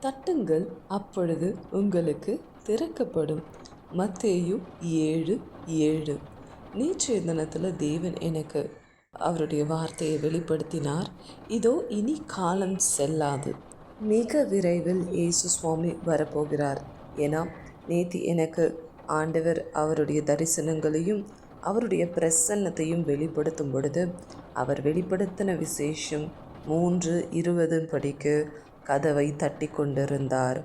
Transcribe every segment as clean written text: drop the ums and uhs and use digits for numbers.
தட்டுங்கள், அப்பொழுது உங்களுக்கு திறக்கப்படும். மத்தேயு 7:7. நேற்றைய தினத்தில் தேவன் எனக்கு அவருடைய வார்த்தையை வெளிப்படுத்தினார். இதோ இனி காலம் செல்லாது, மிக விரைவில் இயேசு சுவாமி வரப்போகிறார். ஏன்னா நேற்று எனக்கு ஆண்டவர் அவருடைய தரிசனங்களையும் அவருடைய பிரசன்னத்தையும் வெளிப்படுத்தும் பொழுது அவர் வெளிப்படுத்தின விசேஷம் 3:20 படிக்கு கதவை தட்டி கொண்டிருந்தார்.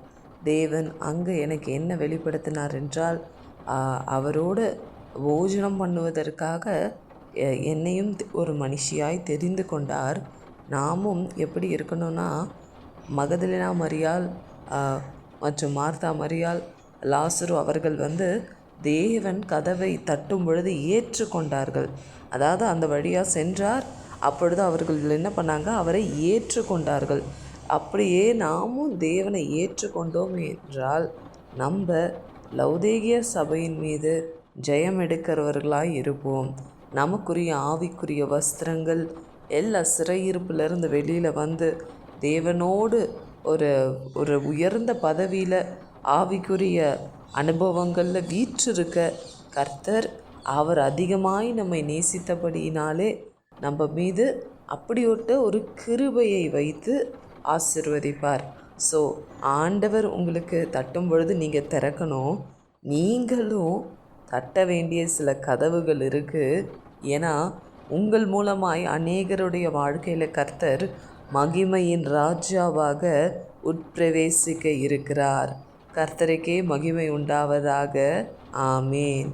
தேவன் அங்கே எனக்கு என்ன வெளிப்படுத்தினார் என்றால், அவரோடு போஜனம் பண்ணுவதற்காக என்னையும் ஒரு மனுஷியாய் தெரிந்து கொண்டார். நாமும் எப்படி இருக்கணும்னா, மகதலேனா மரியாள் மற்றும் மார்த்தா மரியாள், லாசரு அவர்கள் தேவன் கதவை தட்டும் பொழுது ஏற்றுக்கொண்டார்கள். அதாவது அந்த வழியாக சென்றார், அப்பொழுது அவர்கள் என்ன பண்ணாங்க, அவரை ஏற்றுக்கொண்டார்கள். அப்படியே நாமும் தேவனை ஏற்றுக்கொண்டோம் என்றால் நம்ம லவுதேகிய சபையின் மீது ஜெயம் எடுக்கிறவர்களாய் இருப்போம். நமக்குரிய ஆவிக்குரிய வஸ்திரங்கள் எல்லா சிறையிருப்பிலிருந்து வெளியில் தேவனோடு ஒரு உயர்ந்த பதவியில் ஆவிக்குரிய அனுபவங்களில் வீற்றிருக்க கர்த்தர் அவர் அதிகமாய் நம்மை நேசித்தபடியினாலே நம்ம மீது அப்படியோட்ட ஒரு கிருபையை வைத்து ஆசீர்வதிப்பார். ஸோ ஆண்டவர் உங்களுக்கு தட்டும் பொழுது நீங்கள் திறக்கணும். நீங்களும் தட்ட வேண்டிய சில கதவுகள் இருக்குது. ஏன்னா உங்கள் மூலமாய் அநேகருடைய வாழ்க்கையில் கர்த்தர் மகிமையின் ராஜாவாக உட்பிரவேசிக்க இருக்கிறார். கர்த்தருக்கே மகிமை உண்டாவதாக. ஆமேன்.